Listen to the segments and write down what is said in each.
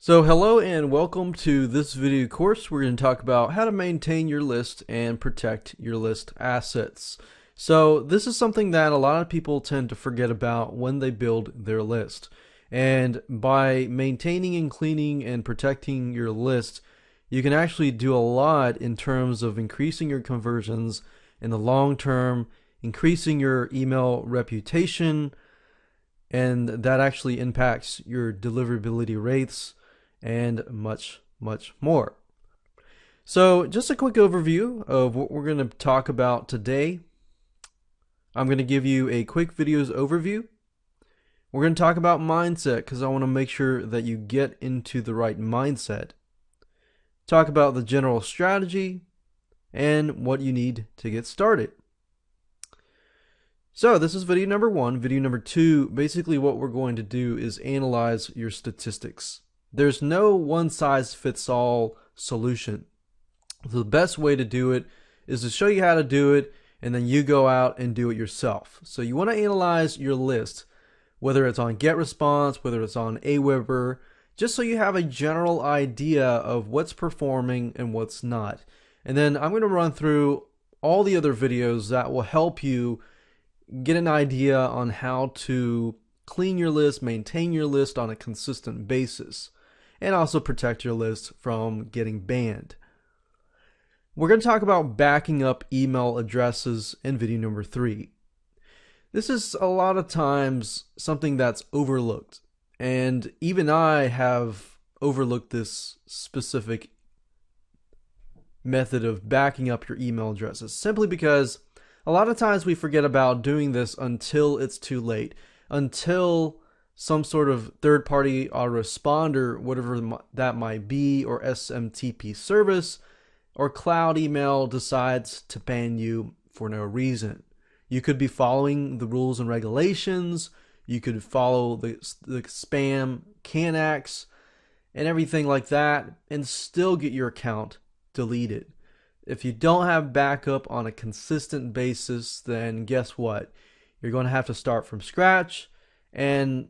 So hello and welcome to this video course. We're going to talk about how to maintain your list and protect your list assets. So this is something that a lot of people tend to forget about when they build their list. And by maintaining and cleaning and protecting your list, you can actually do a lot in terms of increasing your conversions in the long term, increasing your email reputation, and that actually impacts your deliverability rates and much more. So just a quick overview of what we're going to talk about today. I'm going to give you a quick videos overview. We're going to talk about mindset because I want to make sure that you get into the right mindset. Talk about the general strategy and what you need to get started. So this is video number 1. Video number 2, basically what we're going to do is analyze your statistics. There's no one-size-fits-all solution. The best way to do it is to show you how to do it, and then you go out and do it yourself. So you want to analyze your list, whether it's on GetResponse, whether it's on Aweber, just so you have a general idea of what's performing and what's not. And then I'm going to run through all the other videos that will help you get an idea on how to clean your list, maintain your list on a consistent basis, and also protect your list from getting banned. We're going to talk about backing up email addresses in video number 3. This is a lot of times something that's overlooked, and even I have overlooked this specific method of backing up your email addresses, simply because a lot of times we forget about doing this until it's too late, until some sort of third-party autoresponder, whatever that might be, or SMTP service, or cloud email decides to ban you for no reason. You could be following the rules and regulations, you could follow the spam can acts and everything like that, and still get your account deleted. If you don't have backup on a consistent basis, then guess what? You're going to have to start from scratch, and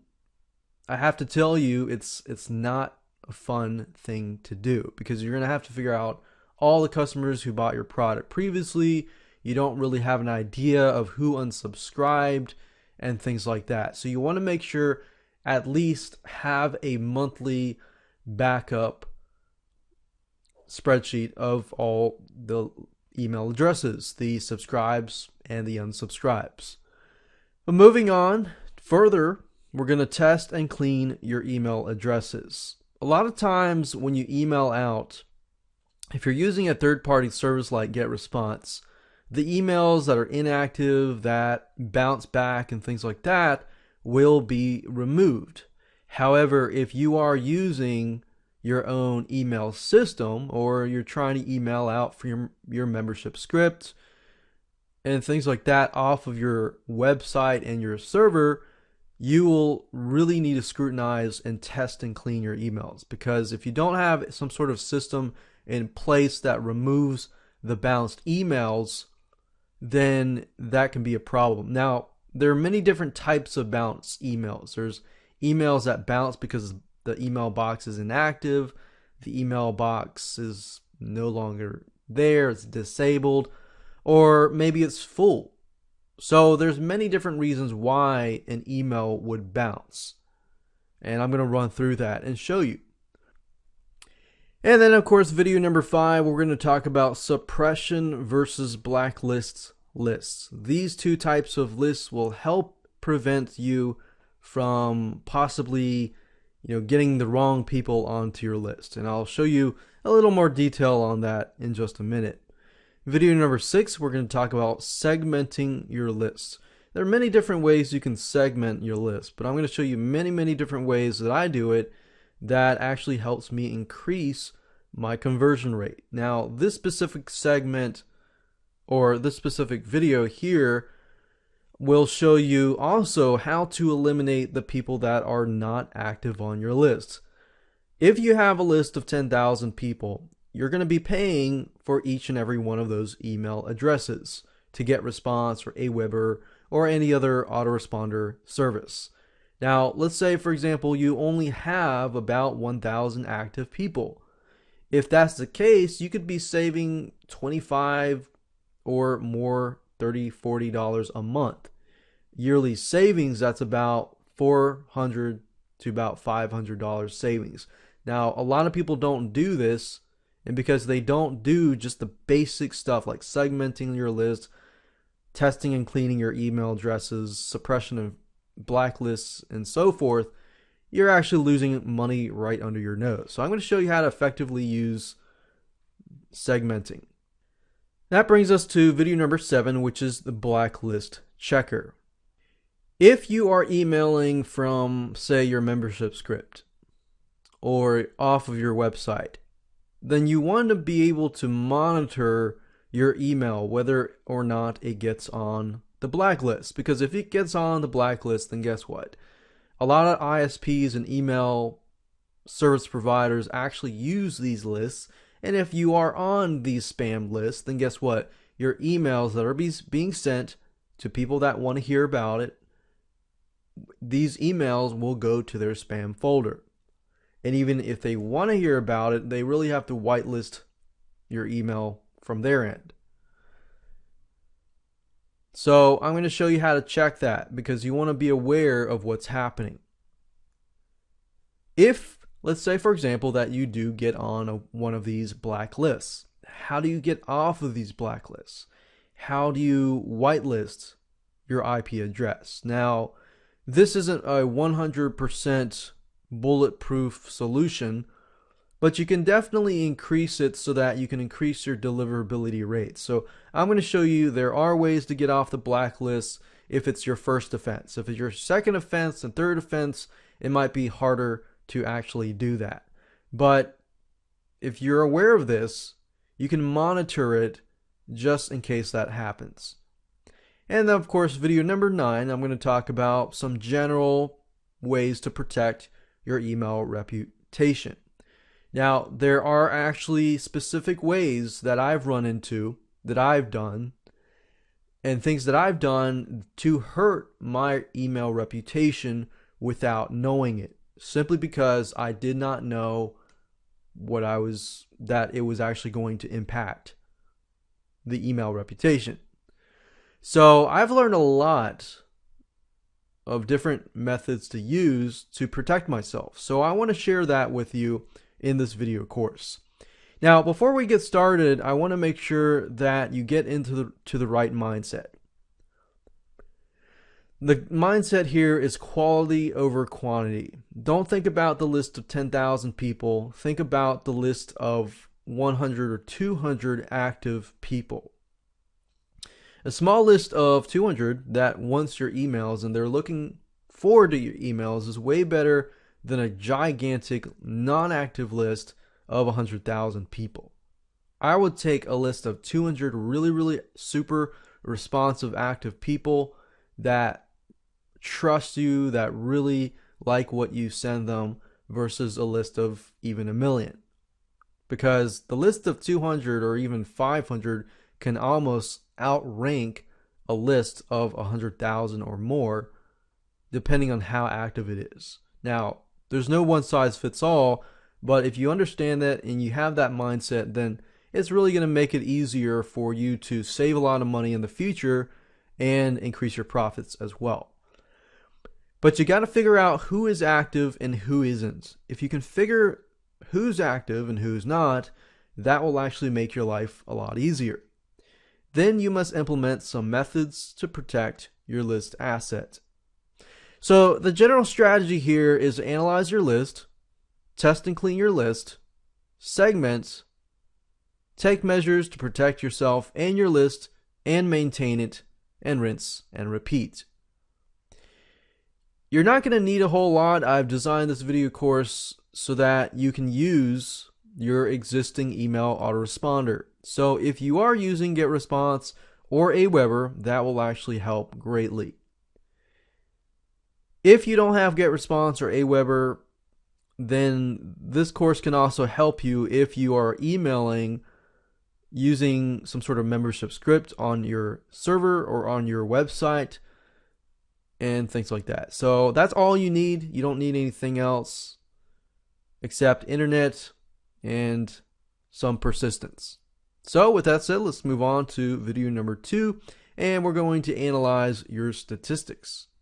I have to tell you, it's not a fun thing to do, because you're going to have to figure out all the customers who bought your product previously. You don't really have an idea of who unsubscribed and things like that. So you want to make sure at least have a monthly backup spreadsheet of all the email addresses, the subscribes and the unsubscribes. But moving on further, we're going to test and clean your email addresses. A lot of times when you email out, if you're using a third-party service like GetResponse, the emails that are inactive, that bounce back and things like that will be removed. However, if you are using your own email system, or you're trying to email out for your membership script and things like that off of your website and your server, you will really need to scrutinize and test and clean your emails, because if you don't have some sort of system in place that removes the bounced emails, then that can be a problem. Now, there are many different types of bounced emails. There's emails that bounce because the email box is inactive, the email box is no longer there, it's disabled, or maybe it's full. So there's many different reasons why an email would bounce, and I'm going to run through that and show you. And then of course, video number 5, we're going to talk about suppression versus blacklist lists. These two types of lists will help prevent you from possibly getting the wrong people onto your list, and I'll show you a little more detail on that in just a minute. Video number 6, we're going to talk about segmenting your lists. There are many different ways you can segment your list, but I'm going to show you many different ways that I do it that actually helps me increase my conversion rate. Now, this specific segment, or this specific video here, will show you also how to eliminate the people that are not active on your list. If you have a list of 10,000 people, you're going to be paying for each and every one of those email addresses to GetResponse or Aweber or any other autoresponder service. Now, let's say, for example, you only have about 1,000 active people. If that's the case, you could be saving 25 or more, $30, $40 a month. Yearly savings, that's about $400 to about $500 savings. Now, a lot of people don't do this, and because they don't do just the basic stuff like segmenting your list, testing and cleaning your email addresses, suppression of blacklists, and so forth, you're actually losing money right under your nose. So I'm going to show you how to effectively use segmenting. That brings us to video number 7, which is the blacklist checker. If you are emailing from, say, your membership script or off of your website, then you want to be able to monitor your email, whether or not it gets on the blacklist. Because if it gets on the blacklist, then guess what? A lot of ISPs and email service providers actually use these lists. And if you are on these spam lists, then guess what? Your emails that are being sent to people that want to hear about it, these emails will go to their spam folder. And even if they want to hear about it, they really have to whitelist your email from their end. So I'm going to show you how to check that, because you want to be aware of what's happening. If, let's say, for example, that you do get on one of these blacklists, how do you get off of these blacklists? How do you whitelist your IP address? Now, this isn't a 100% bulletproof solution, but you can definitely increase it so that you can increase your deliverability rate. So I'm going to show you there are ways to get off the blacklist if it's your first offense. If it's your second offense and third offense, it might be harder to actually do that. But if you're aware of this, you can monitor it just in case that happens. And then, of course, video number 9, I'm going to talk about some general ways to protect your email reputation. Now, there are actually specific ways that I've run into, that I've done, and things that I've done to hurt my email reputation without knowing it, simply because I did not know that it was actually going to impact the email reputation. So I've learned a lot of different methods to use to protect myself. So I want to share that with you in this video course. Now, before we get started, I want to make sure that you get into the right mindset. The mindset here is quality over quantity. Don't think about the list of 10,000 people. Think about the list of 100 or 200 active people. A small list of 200 that wants your emails and they're looking forward to your emails is way better than a gigantic non-active list of 100,000 people. I would take a list of 200 really super responsive active people that trust you, that really like what you send them, versus a list of even 1,000,000. Because the list of 200 or even 500 can almost outrank a list of 100,000 or more, depending on how active it is. Now, there's no one size fits all, but if you understand that and you have that mindset, then it's really going to make it easier for you to save a lot of money in the future and increase your profits as well. But you got to figure out who is active and who isn't. If you can figure who's active and who's not, that will actually make your life a lot easier. Then you must implement some methods to protect your list asset. So the general strategy here is to analyze your list, test and clean your list, segment, take measures to protect yourself and your list, and maintain it, and rinse and repeat. You're not going to need a whole lot. I've designed this video course so that you can use your existing email autoresponder. So if you are using GetResponse or Aweber, that will actually help greatly. If you don't have GetResponse or Aweber, then this course can also help you if you are emailing using some sort of membership script on your server or on your website. and things like that. So that's all you need. You don't need anything else except internet and some persistence. So with that said, let's move on to video number 2, and we're going to analyze your statistics.